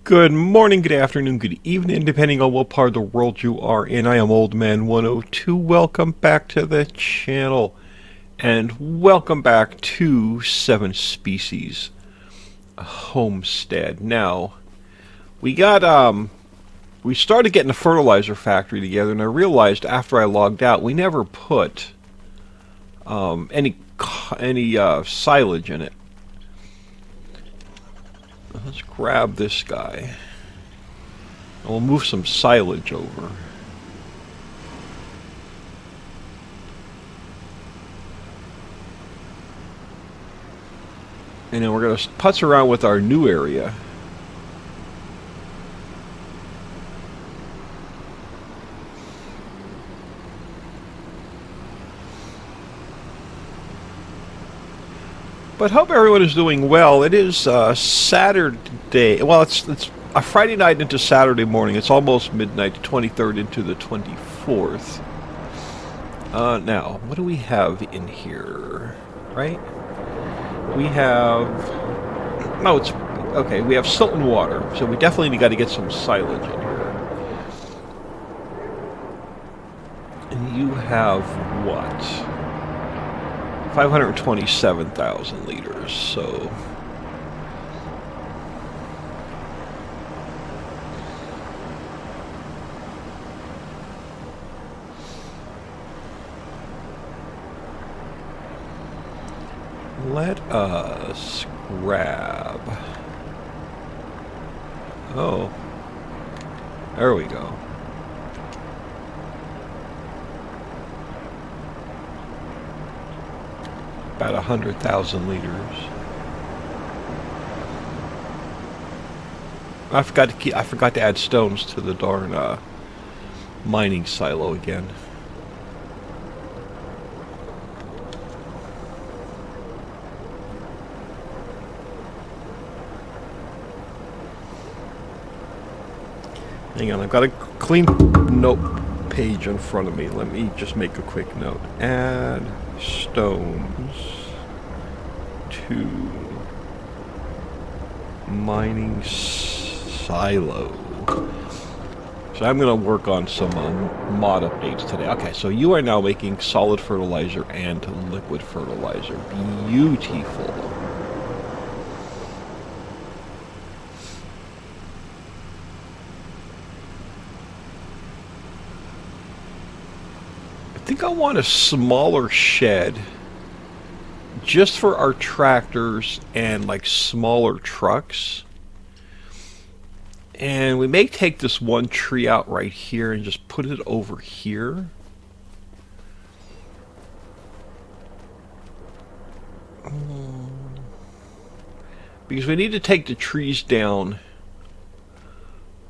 Good morning, good afternoon, good evening, depending on what part of the world you are in. I am Old Man 102. Welcome back to the channel, and welcome back to 7 Species Homestead. Now, we started getting the fertilizer factory together, and I realized after I logged out, we never put any silage in it. Let's grab this guy. And we'll move some silage over. And then we're going to putz around with our new area. But hope everyone is doing well. It is Saturday. Well, it's a Friday night into Saturday morning. It's almost midnight, the 23rd into the 24th. Now, what do we have in here? Right? We have... No, it's... Okay, we have silt and water. So we definitely got to get some silage in here. And you have what? 527,000 liters, so... Let us grab... Oh. There we go. About 100,000 liters. I forgot to add stones to the darn mining silo again. Hang on, I've got a clean note page in front of me. Let me just make a quick note. Add stones to mining silo. So I'm going to work on some mod updates today. Okay, so you are now making solid fertilizer and liquid fertilizer. Beautiful. I think I want a smaller shed just for our tractors and like smaller trucks. And we may take this one tree out right here and just put it over here. Because we need to take the trees down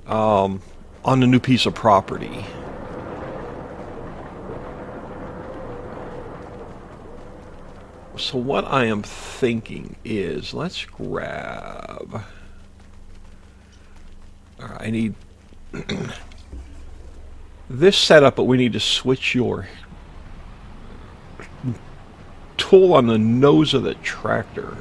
on the new piece of property. So what I am thinking is, let's grab... Alright, I need this setup, but we need to switch your tool on the nose of the tractor.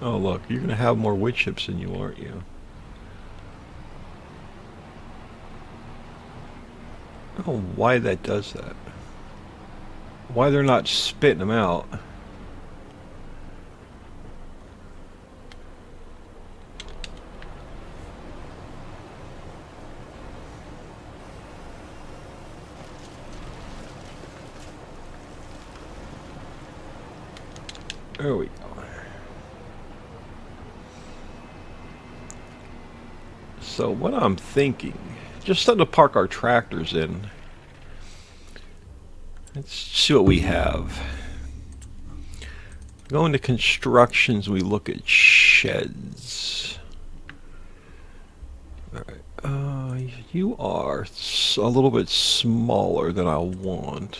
Oh look, you're going to have more wood chips than you, aren't you? I don't know why that does that. Why they're not spitting them out. There we go. So what I'm thinking, just something to park our tractors in. Let's see what we have. Go into constructions, we look at sheds. Alright. You are a little bit smaller than I want.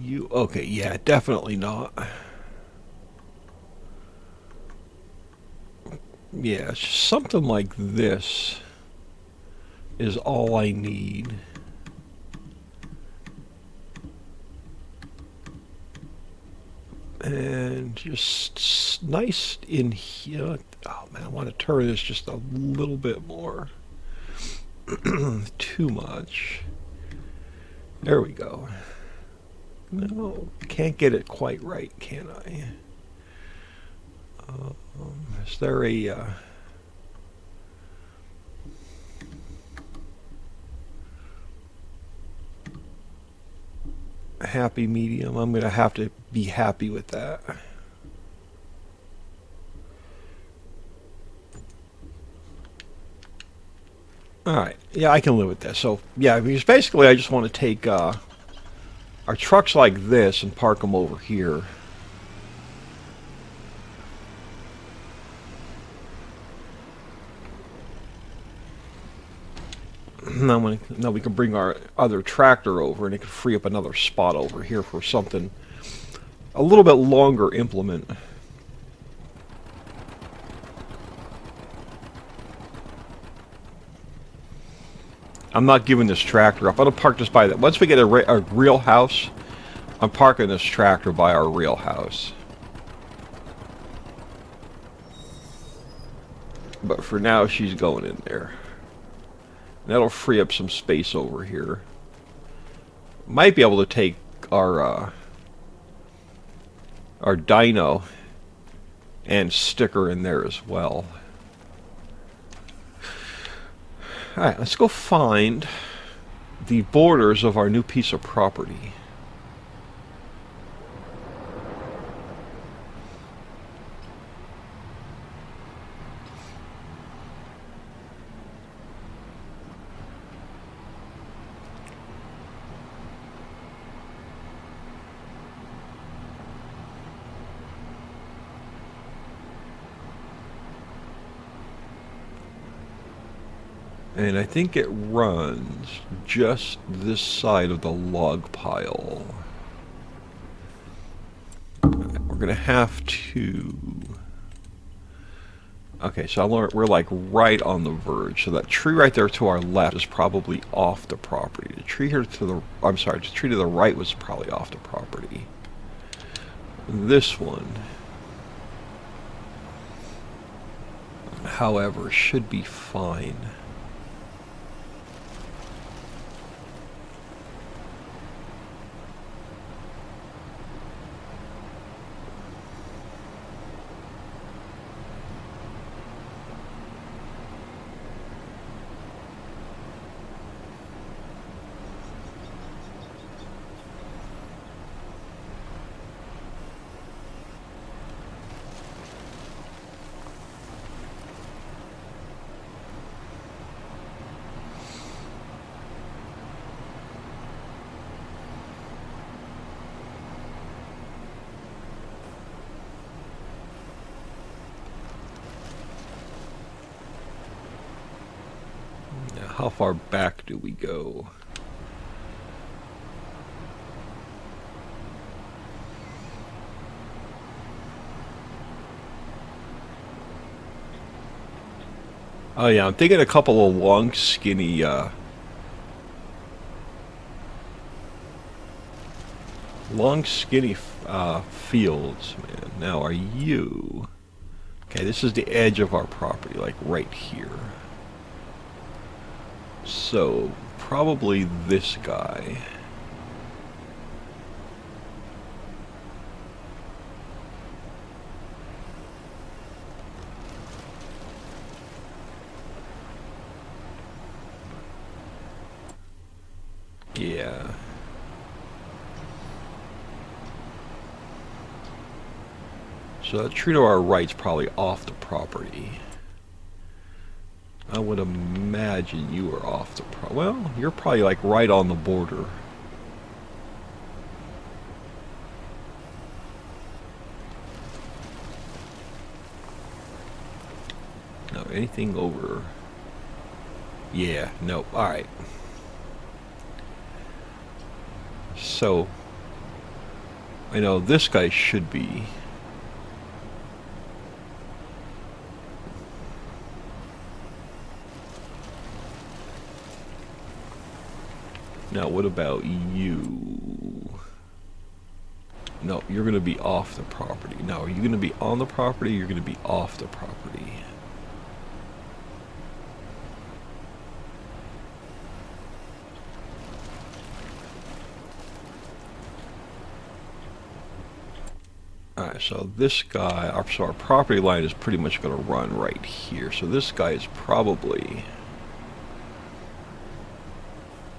You, okay, yeah, definitely not. Yeah, something like this is all I need. And just nice in here. Oh man, I want to turn this just a little bit more. Too much. There we go. No, can't get it quite right, can I? Is there a happy medium? I'm going to have to be happy with that. Alright, yeah, I can live with this. So, yeah, because basically I just want to take our trucks like this and park them over here. Now we can bring our other tractor over and it can free up another spot over here for something a little bit longer implement. I'm not giving this tractor up. I'm going to park this by that. Once we get a real house, I'm parking this tractor by our real house. But for now, she's going in there. And that'll free up some space over here. Might be able to take our dyno and stick her in there as well. Alright, let's go find the borders of our new piece of property. And I think it runs just this side of the log pile. We're going to have to... Okay, so we're like right on the verge. So that tree right there to our left is probably off the property. The tree here to the... I'm sorry, the tree to the right was probably off the property. This one, however, should be fine. How far back do we go? Oh yeah, I'm thinking a couple of long, skinny, fields, man. Now, are you... Okay, this is the edge of our property, like right here. So, probably this guy. Yeah. So that tree to our right's probably off the property. I would imagine you are off the well, you're probably like right on the border. Anything over? Yeah, nope. Alright. So, I know this guy should be. Now, what about you? No, you're going to be off the property. Now, are you going to be on the property? Or you're going to be off the property. Alright, so this guy, so our property line is pretty much going to run right here. So this guy is probably...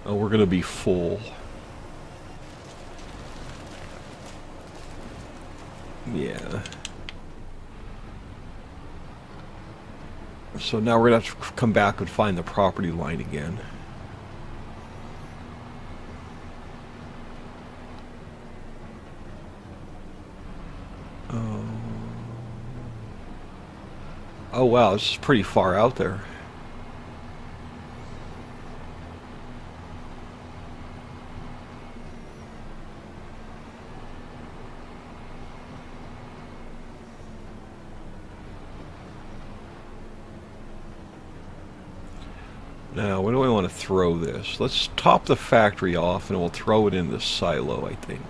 Oh, we're going to be full. Yeah. So now we're going to have to come back and find the property line again. Oh wow, this is pretty far out there. Now, where do I want to throw this? Let's top the factory off and we'll throw it in the silo, I think.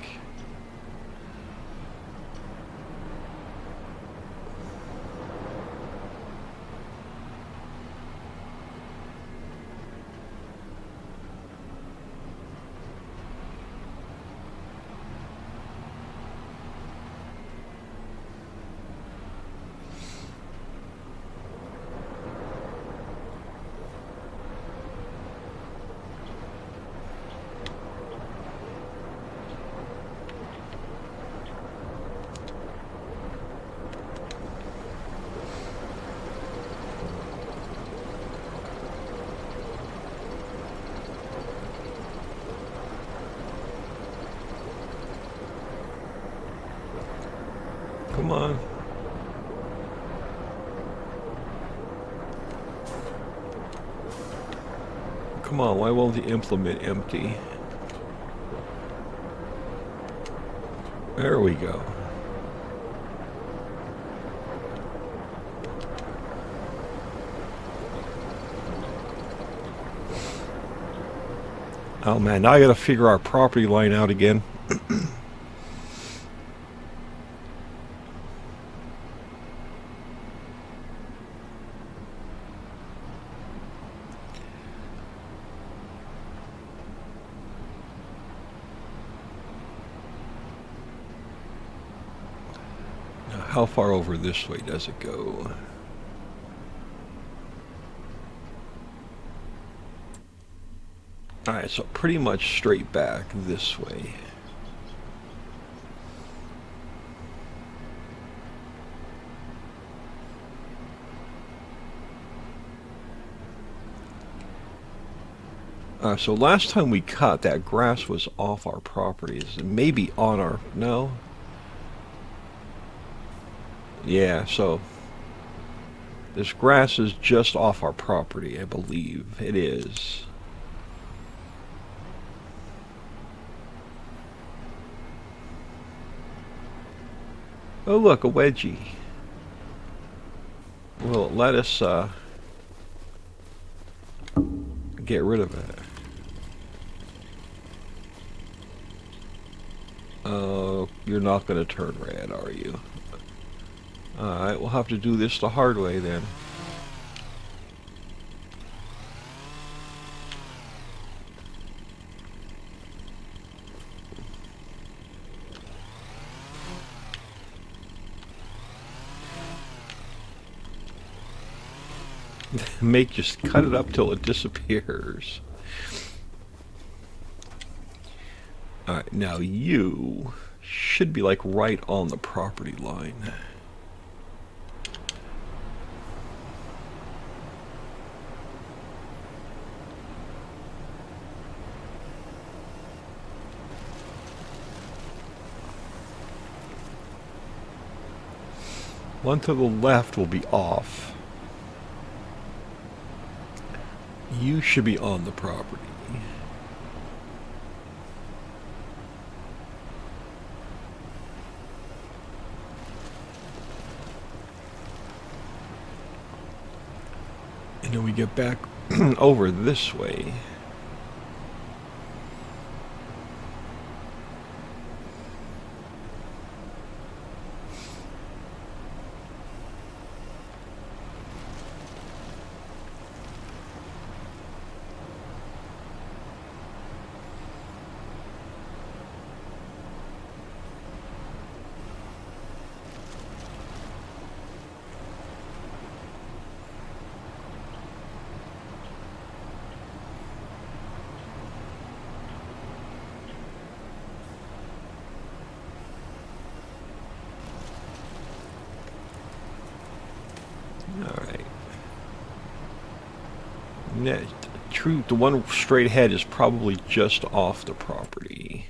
Come on. Come on, why won't the implement empty? There we go. Oh man, now I gotta figure our property line out again. How far over this way does it go? Alright, so pretty much straight back this way. So last time we cut, that grass was off our properties. Maybe on our... No? Yeah, so this grass is just off our property, I believe. It is. Oh look, a wedgie. Will it let us get rid of it? You're not going to turn red, are you? Alright, we'll have to do this the hard way then. Just cut it up till it disappears. Alright, now you should be like right on the property line. One to the left will be off. You should be on the property. And then we get back over this way. True, the one straight ahead is probably just off the property.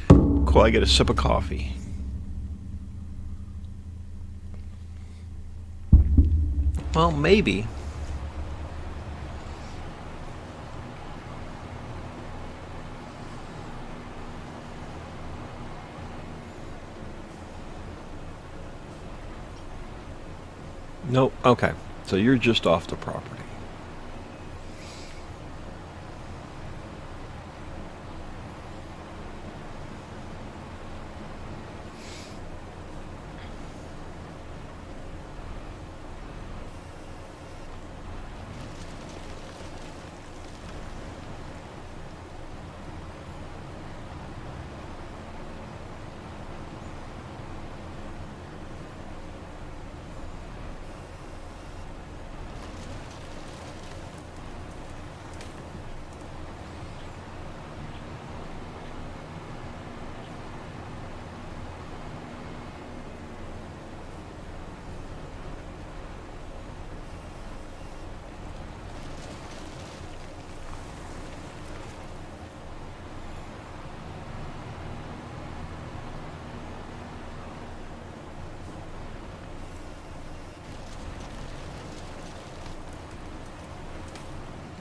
Cool, I get a sip of coffee. Well, maybe. Nope, okay. So you're just off the property.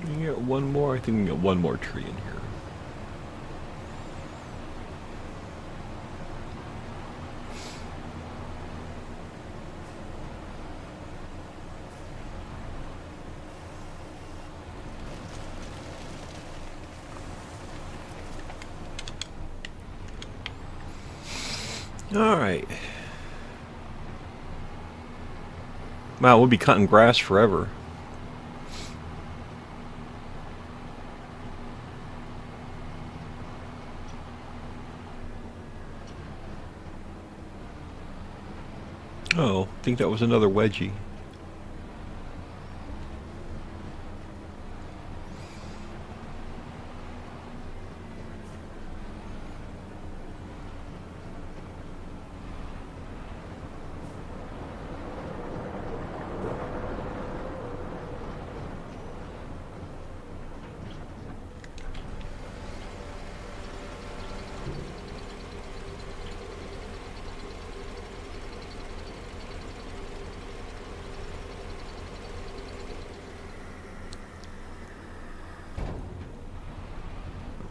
We get one more. I think we can get one more tree in here. All right. Wow, we'll be cutting grass forever. Oh, I think that was another wedgie.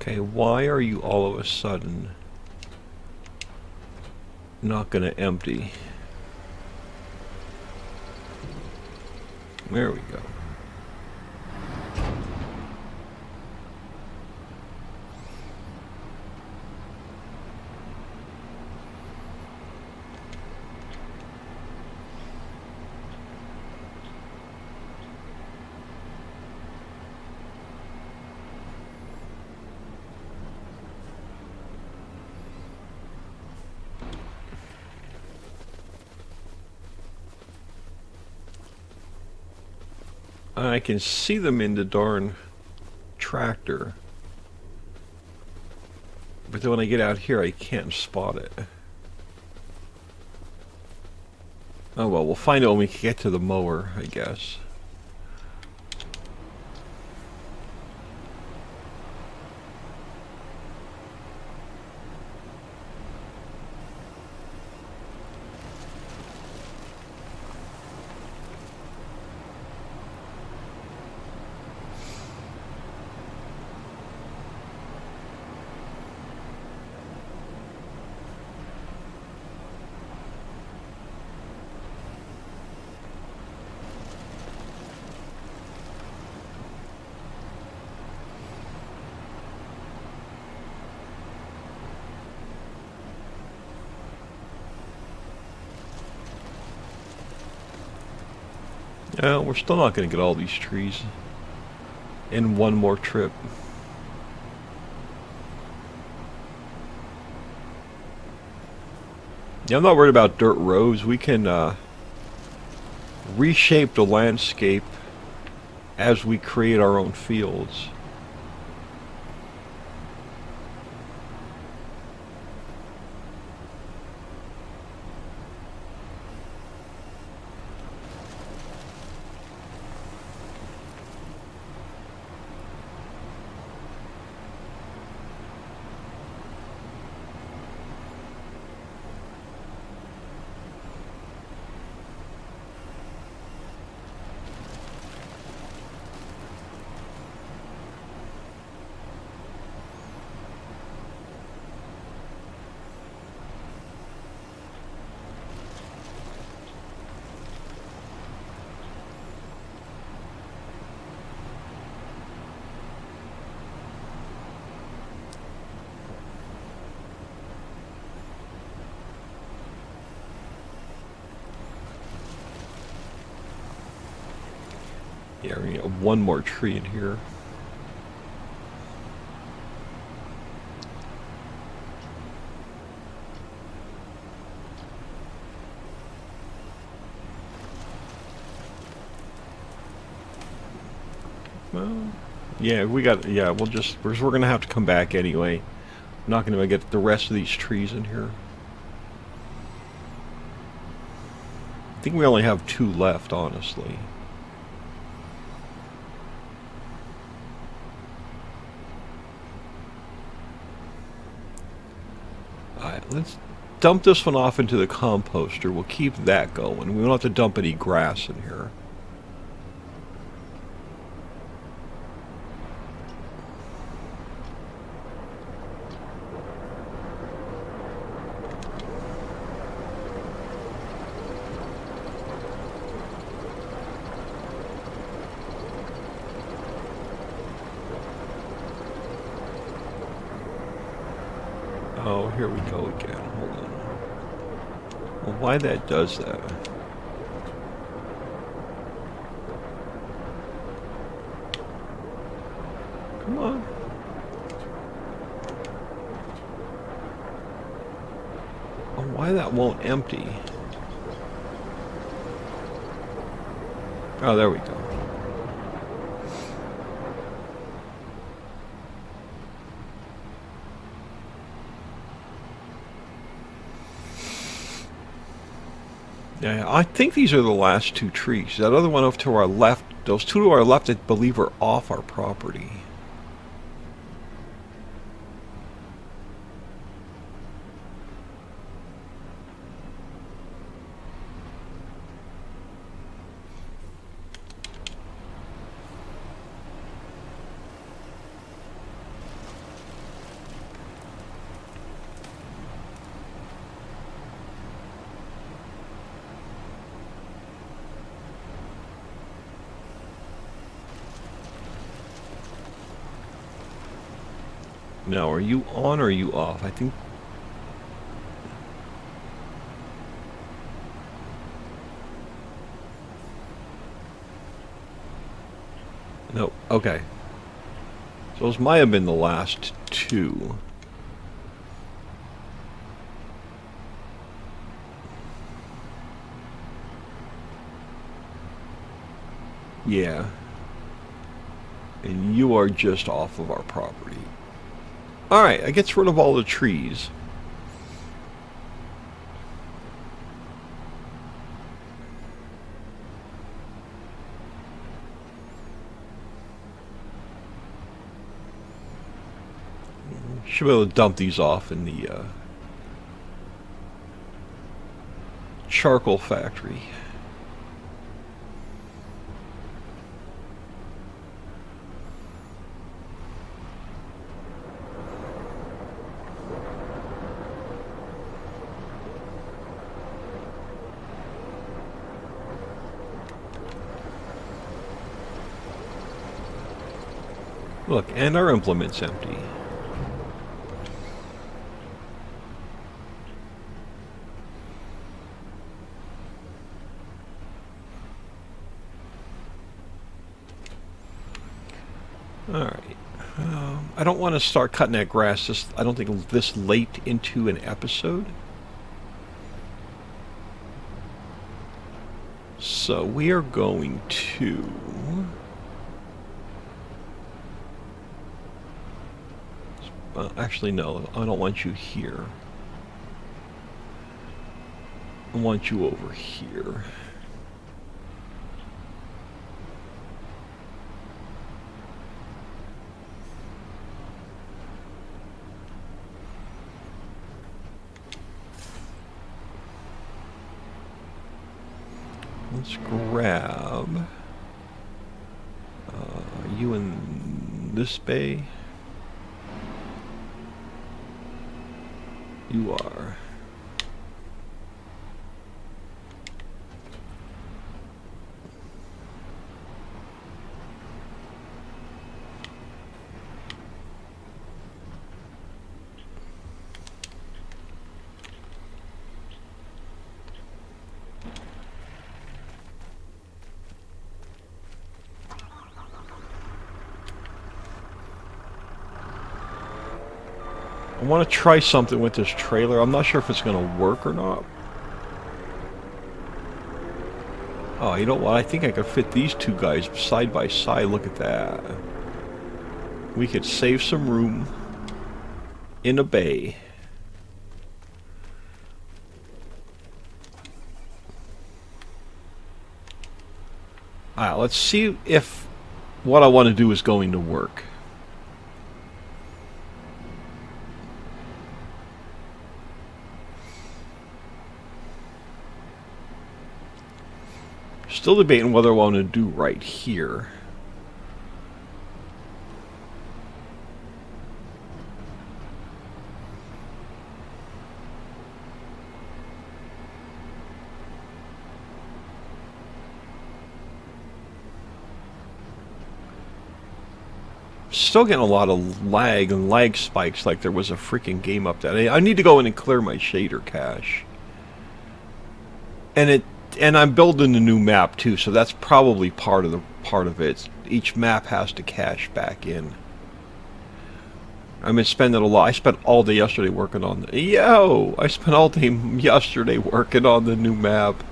Okay, why are you all of a sudden not going to empty? There we go. I can see them in the darn tractor. But then when I get out here, I can't spot it. Oh well, we'll find out when we get to the mower, I guess. Yeah, we're still not going to get all these trees in one more trip. Yeah, I'm not worried about dirt roads. We can reshape the landscape as we create our own fields. Yeah, we have one more tree in here. Well, yeah, we'll just, we're going to have to come back anyway. I'm not going to get the rest of these trees in here. I think we only have 2 left, honestly. Alright, let's dump this one off into the composter. We'll keep that going. We don't have to dump any grass in here. Oh, here we go again. Hold on. Well, why that does that? Come on. Oh, why that won't empty? Oh, there we go. Yeah, I think these are the last 2 trees. That other one over to our left, those 2 to our left, I believe, are off our property. Now, are you on or are you off? I think... No, okay. So those might have been the last 2. Yeah. And you are just off of our property. Alright, I gets rid of all the trees. Should be able to dump these off in the charcoal factory. Look, and our implement's empty. All right. I don't want to start cutting that grass. I don't think this late into an episode. So we are going to. Actually, no. I don't want you here. I want you over here. Let's grab you in this bay. You are. I want to try something with this trailer. I'm not sure if it's going to work or not. Oh, you know what? I think I could fit these two guys side by side. Look at that. We could save some room in a bay. Alright, let's see if what I want to do is going to work. Still debating whether I want to do right here. Still getting a lot of lag and lag spikes like there was a freaking game update. I need to go in and clear my shader cache. And I'm building a new map too, so that's probably part of it. Each map has to cache back in. I've been spending a lot. I spent all day yesterday working on the I spent all day yesterday working on the new map.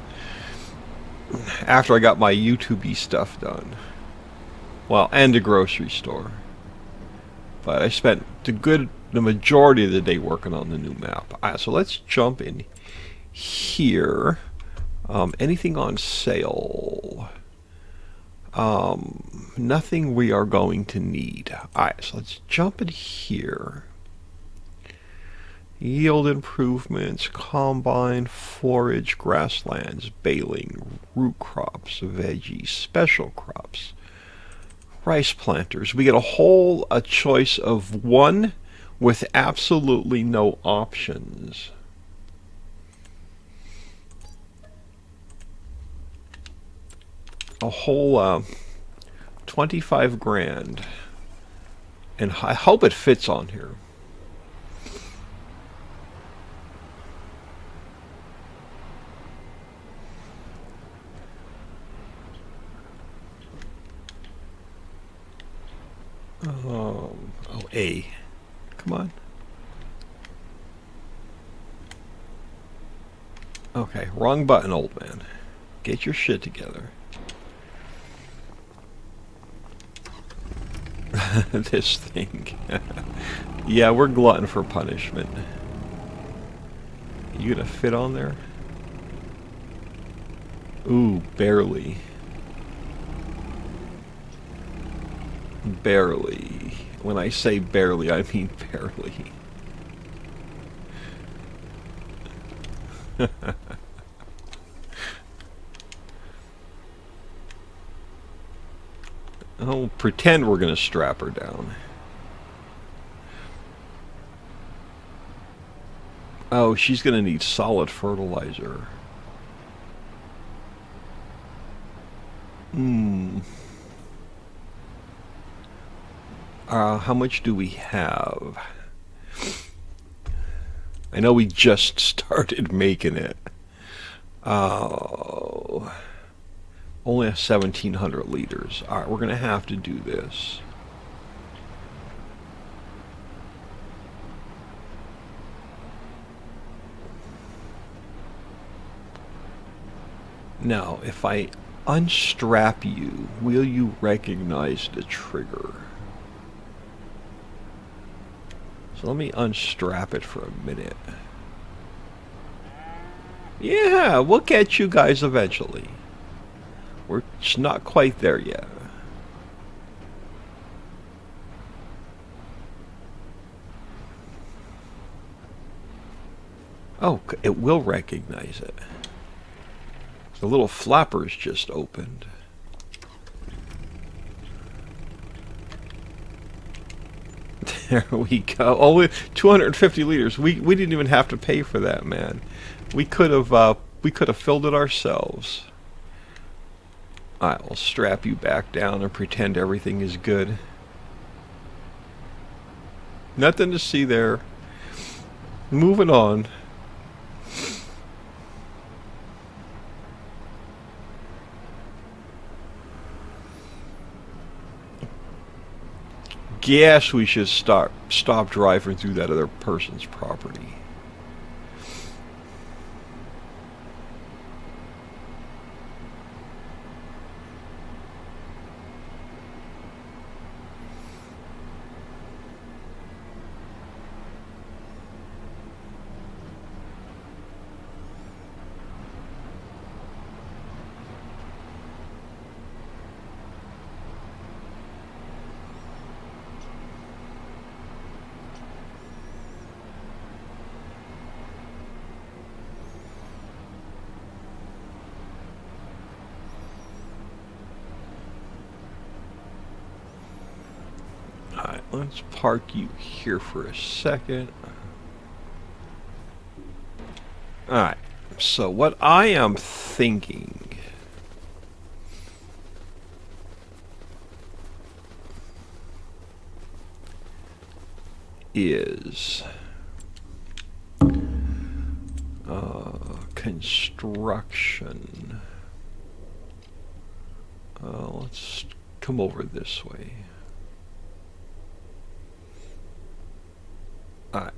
After I got my YouTube-y stuff done. Well, and the grocery store. But I spent the majority of the day working on the new map. Alright, so let's jump in here. Anything on sale? Nothing we are going to need. Alright, so let's jump in here. Yield improvements, combine, forage, grasslands, baling, root crops, veggies, special crops, rice planters. We get a choice of one with absolutely no options. A whole 25 grand. And I hope it fits on here. A. Come on. Okay, wrong button, old man. Get your shit together. This thing. Yeah, we're glutton for punishment. You gonna fit on there? Ooh, barely. Barely. When I say barely, I mean barely. Oh, pretend we're gonna strap her down. Oh, she's gonna need solid fertilizer. How much do we have? I know we just started making it. Oh, only 1,700 liters. Alright, we're going to have to do this. Now, if I unstrap you, will you recognize the trigger? So let me unstrap it for a minute. Yeah, we'll get you guys eventually. We're just not quite there yet. Oh, it will recognize it. The little flappers just opened. There we go. Oh, 250 liters. We didn't even have to pay for that, man. We could have filled it ourselves. All right, we'll strap you back down and pretend everything is good. Nothing to see there. Moving on. Guess we should stop driving through that other person's property. Alright, let's park you here for a second. Alright, so what I am thinking is construction. Let's come over this way. Alright.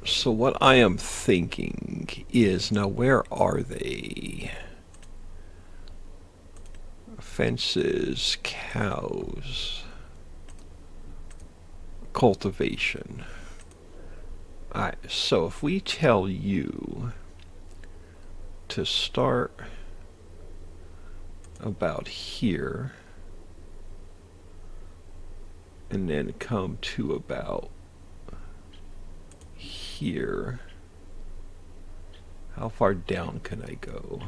So what I am thinking is, now where are they? Fences, cows, cultivation. Alright, so if we tell you to start about here and then come to about here, how far down can I go?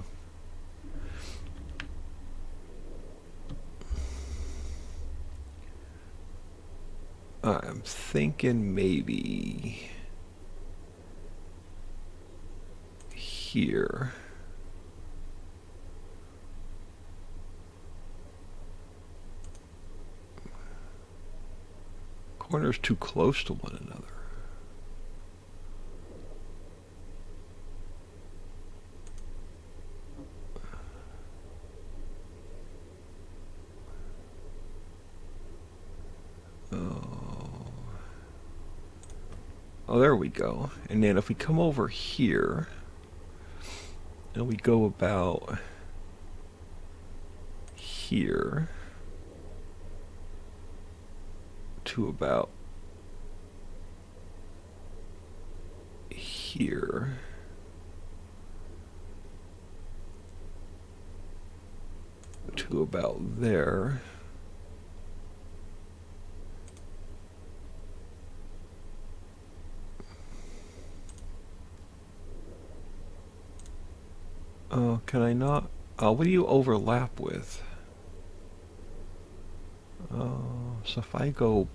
I'm thinking maybe here. Corners too close to one another. Oh, there we go. And then if we come over here, and we go about here to about here, to about there. Oh, can I not? What do you overlap with? So if I go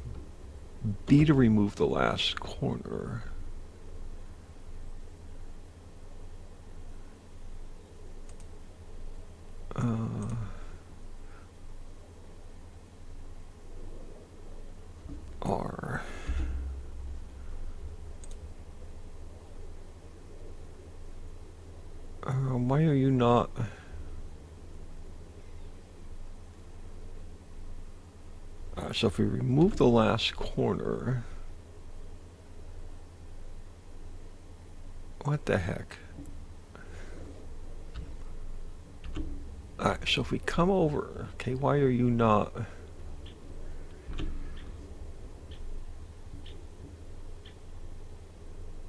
B to remove the last corner. R. Why are you not? So if we remove the last corner, what the heck? Alright, so if we come over, okay, why are you not?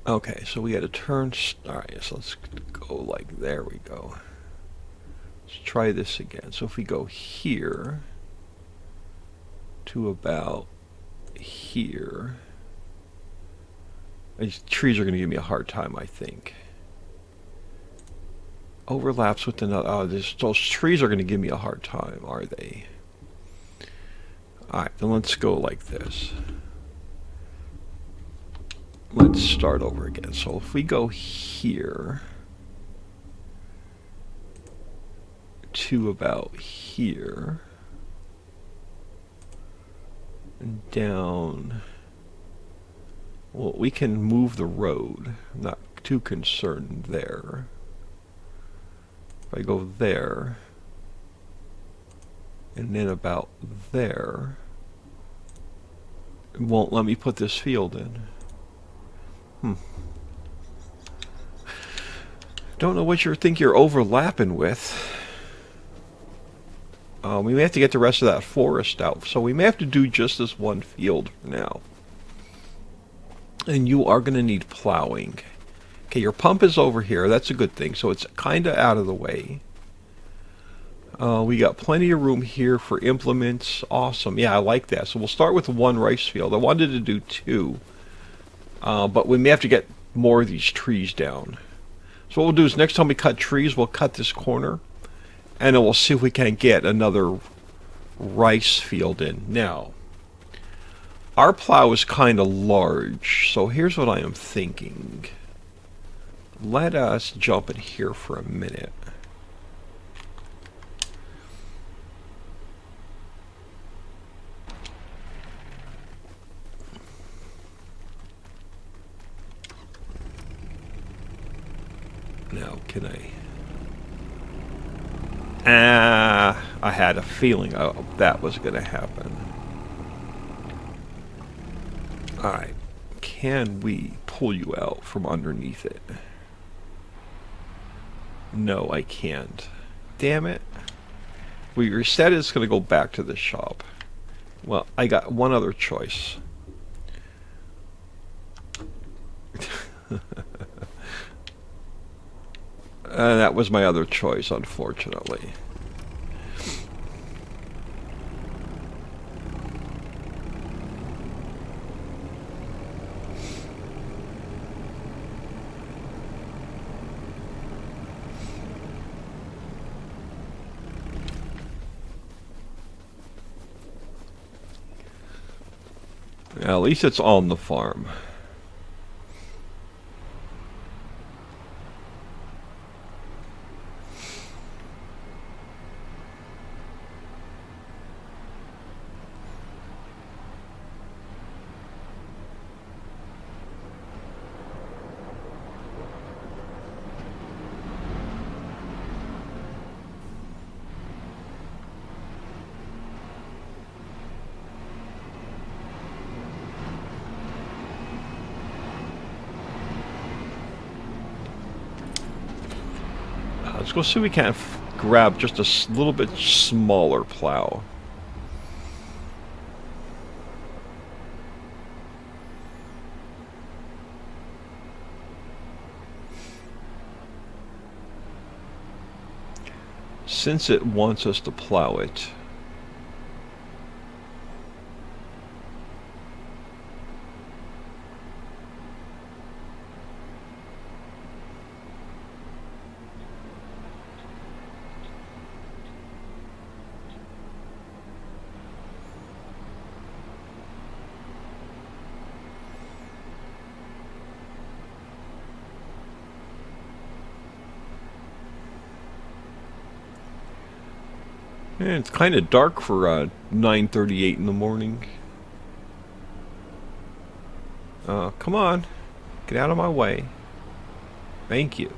Okay, so we had to turn, alright, so let's go like, there we go. Let's try this again. So if we go here to about here, these trees are going to give me a hard time, I think. Overlaps with another, oh, those trees are going to give me a hard time, are they? Alright, then let's go like this. Let's start over again. So if we go here to about here and down, well, we can move the road. I'm not too concerned there. If I go there and then about there, it won't let me put this field in. Don't know what you think you're overlapping with. We may have to get the rest of that forest out, so we may have to do just this one field for now. And you are going to need plowing. Okay, your pump is over here. That's a good thing, so it's kind of out of the way. We got plenty of room here for implements. Awesome. Yeah, I like that. So we'll start with one rice field. I wanted to do two. But we may have to get more of these trees down. So what we'll do is next time we cut trees, we'll cut this corner. And then we'll see if we can get another rice field in. Now, our plow is kind of large. So here's what I am thinking. Let us jump in here for a minute. Now, can I... I had a feeling that was going to happen. Alright. Can we pull you out from underneath it? No, I can't. Damn it. We reset it, it's going to go back to the shop. Well, I got one other choice. That was my other choice, unfortunately. At least it's on the farm. Let's go see if we can't grab just a little bit smaller plow. Since it wants us to plow it. Yeah, it's kind of dark for 9:38 in the morning. Come on. Get out of my way. Thank you.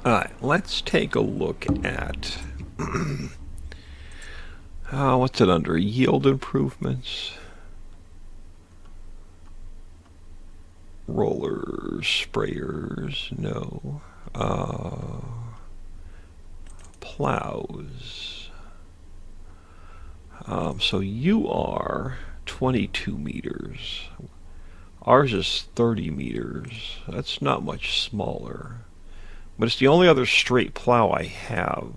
Alright, let's take a look at... what's it under? Yield improvements. rollers, sprayers, no. Plows. So you are 22 meters. Ours is 30 meters. That's not much smaller. But it's the only other straight plow I have.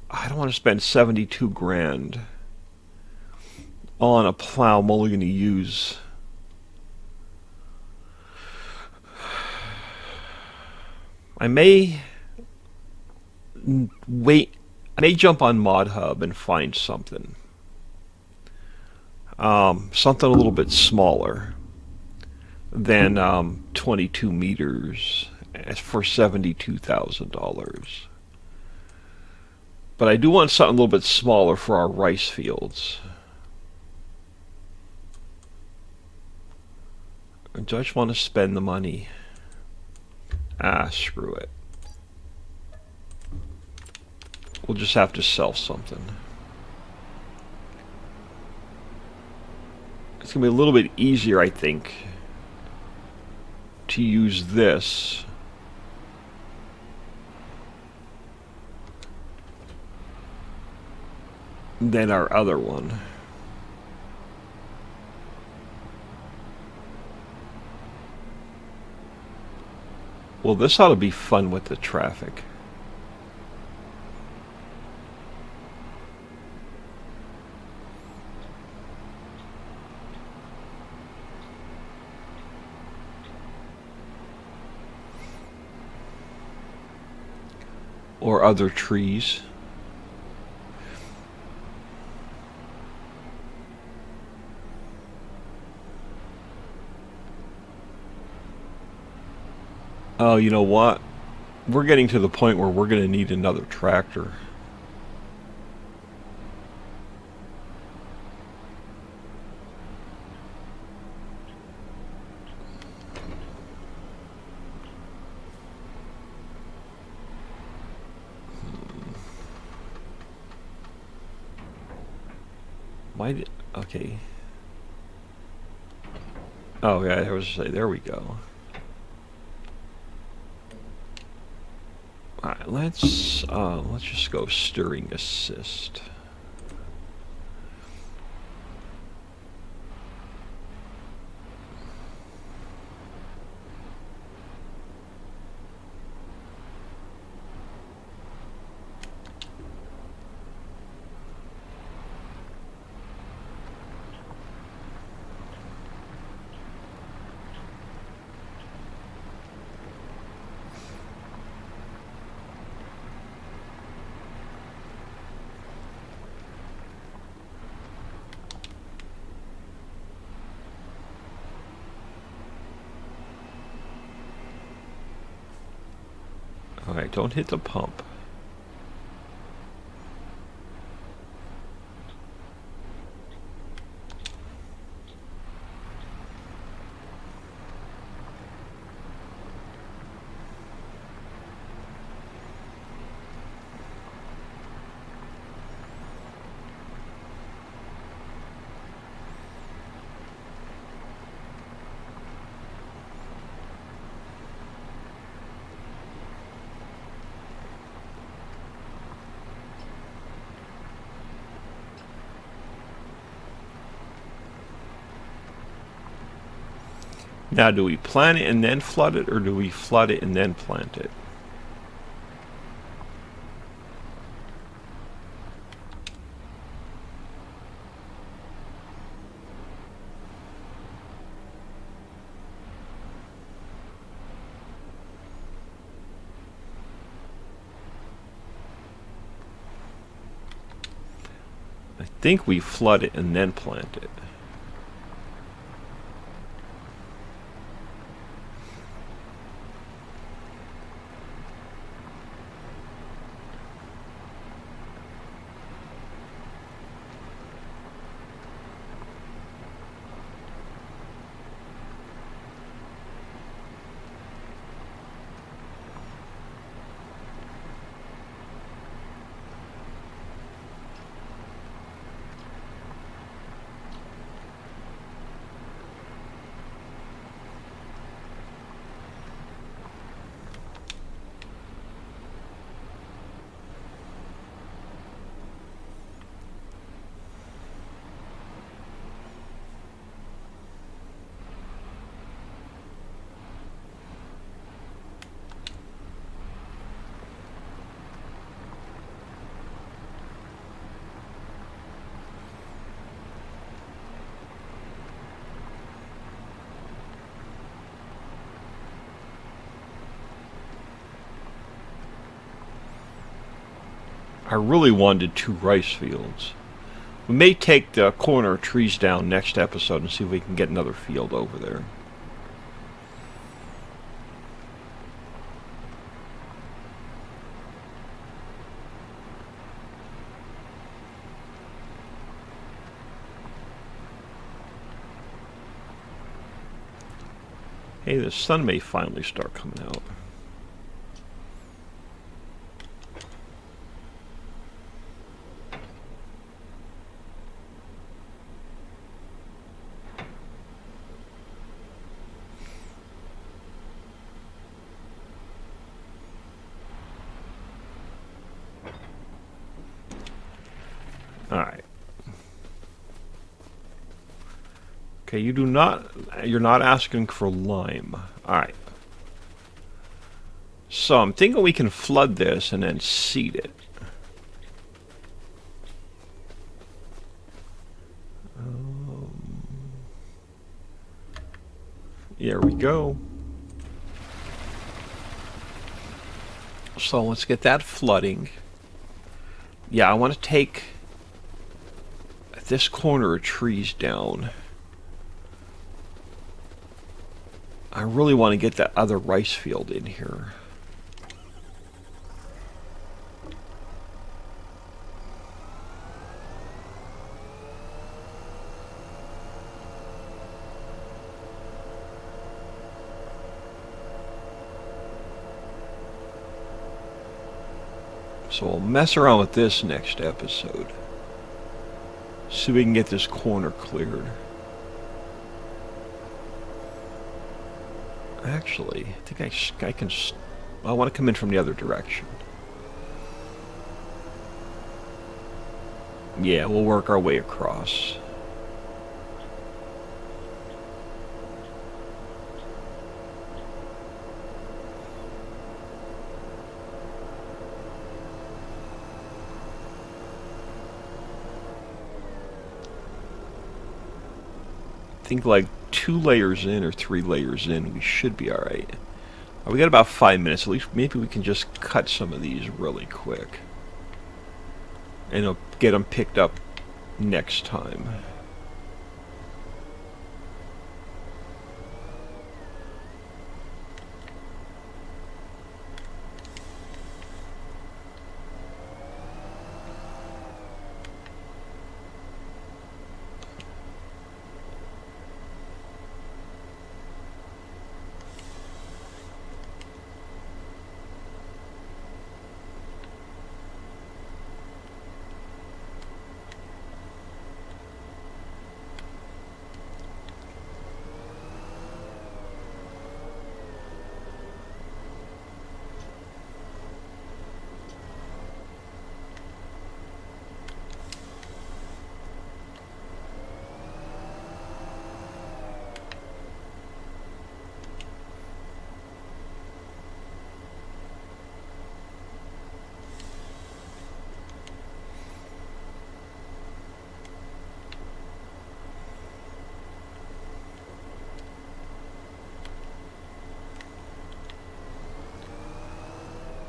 I don't want to spend 72 grand on a plow I'm only going to use. I may wait. I may jump on ModHub and find something. Something a little bit smaller than 22 meters for $72,000. But I do want something a little bit smaller for our rice fields. Do I just want to spend the money? Ah, screw it. We'll just have to sell something. It's going to be a little bit easier, I think, to use this than our other one. Well, this ought to be fun with the traffic. Or other trees. Oh, you know what? We're getting to the point where we're going to need another tractor. Why did... Okay. Oh, yeah, there we go. Alright, let's just go steering assist. Alright, don't hit the pump. Now, do we plant it and then flood it, or do we flood it and then plant it? I think we flood it and then plant it. I really wanted 2 rice fields. We may take the corner trees down next episode and see if we can get another field over there. Hey, the sun may finally start coming out. Alright. Okay, you're not asking for lime. Alright. So I'm thinking we can flood this and then seed it. Here we go. So let's get that flooding. Yeah, I want to take this corner of trees down. I really want to get that other rice field in here. So we'll mess around with this next episode. See if we can get this corner cleared. Actually, I think I can... I want to come in from the other direction. Yeah, we'll work our way across. I think like 2 layers in or 3 layers in, we should be alright. We got about 5 minutes. At least maybe we can just cut some of these really quick. And it'll get them picked up next time.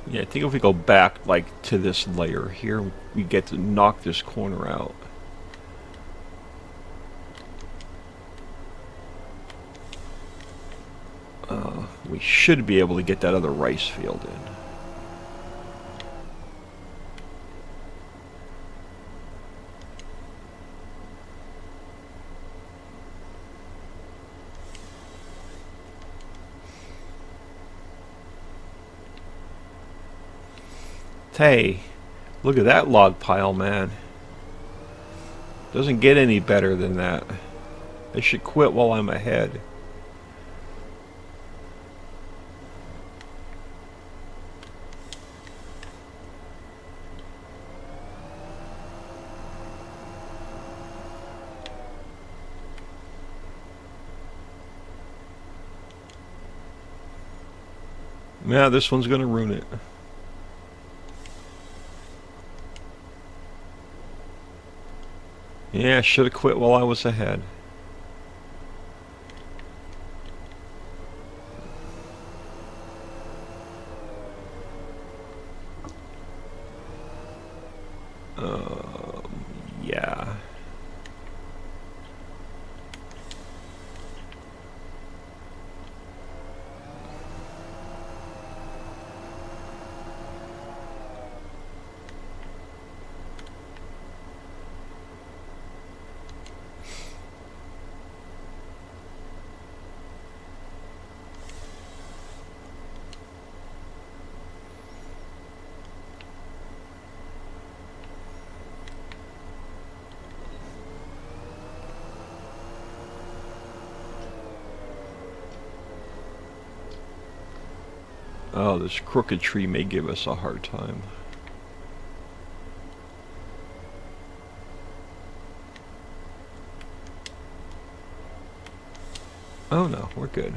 Yeah, I think if we go back, like, to this layer here, we get to knock this corner out. We should be able to get that other rice field in. Hey, look at that log pile, man. Doesn't get any better than that. They should quit while I'm ahead. Yeah, this one's gonna ruin it. Yeah, I should have quit while I was ahead. Yeah. Oh, this crooked tree may give us a hard time. Oh no, we're good.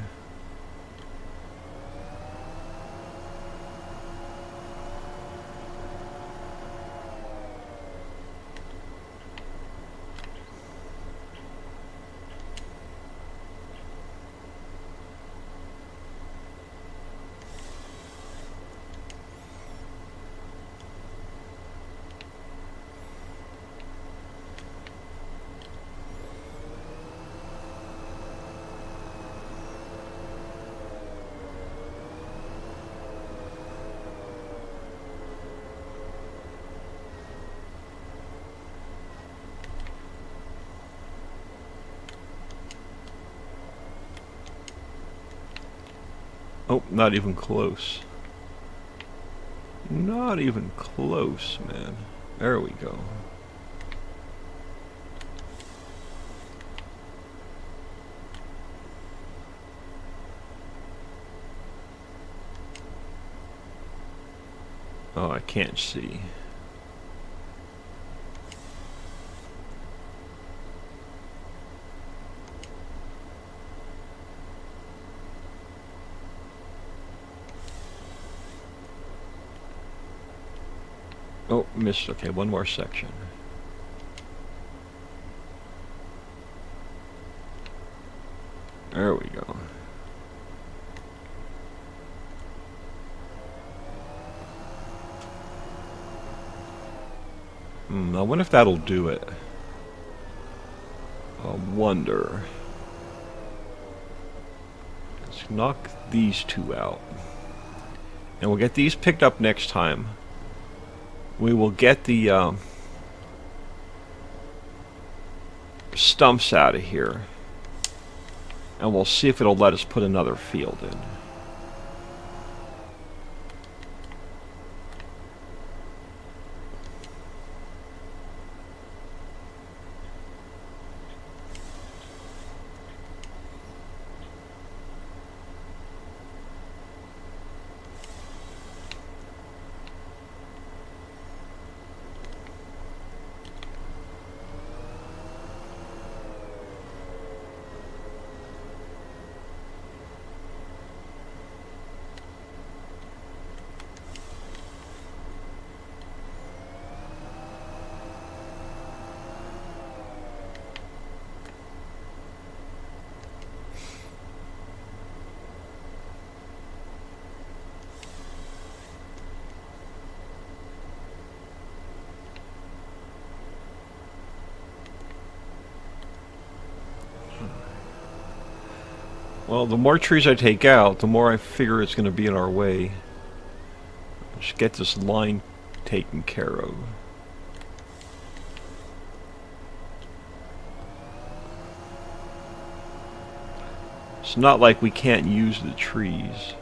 Oh, not even close. Not even close, man. There we go. Oh, I can't see. Oh, missed. Okay, one more section. There we go. I wonder if that'll do it. I wonder. Let's knock these two out. And we'll get these picked up next time. We will get the stumps out of here. And we'll see if it'll let us put another field in. Well, the more trees I take out, the more I figure it's going to be in our way. Just get this line taken care of. It's not like we can't use the trees.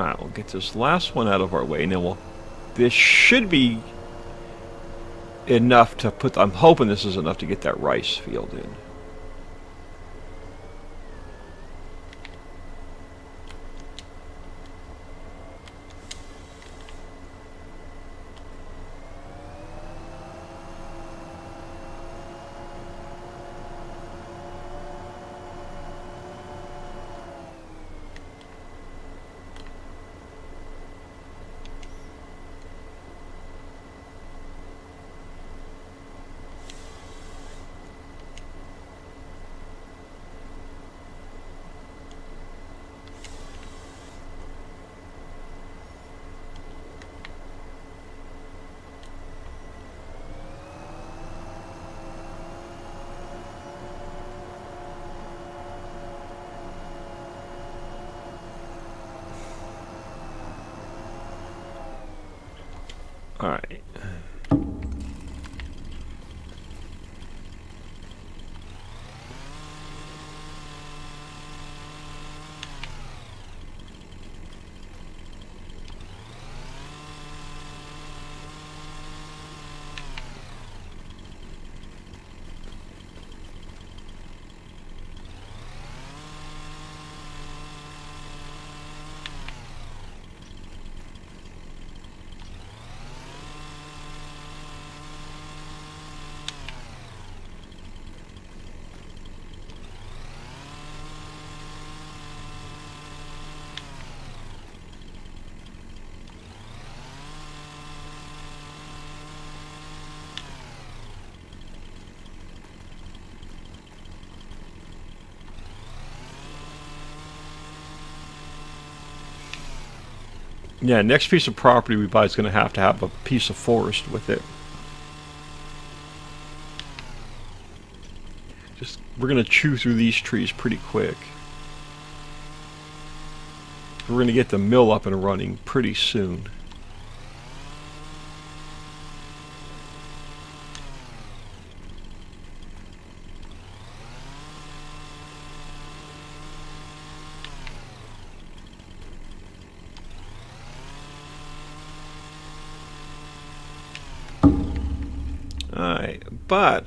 Alright, we'll get this last one out of our way, and then we'll... This should be enough to put... I'm hoping this is enough to get that rice field in. Alright. Yeah, next piece of property we buy is going to have a piece of forest with it. We're going to chew through these trees pretty quick. We're going to get the mill up and running pretty soon. Alright, but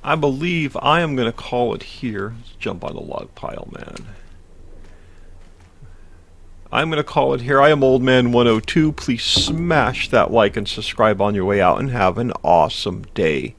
I believe I am going to call it here. Let's jump on the log pile, man. I'm going to call it here. I am Old Man 102. Please smash that like and subscribe on your way out and have an awesome day.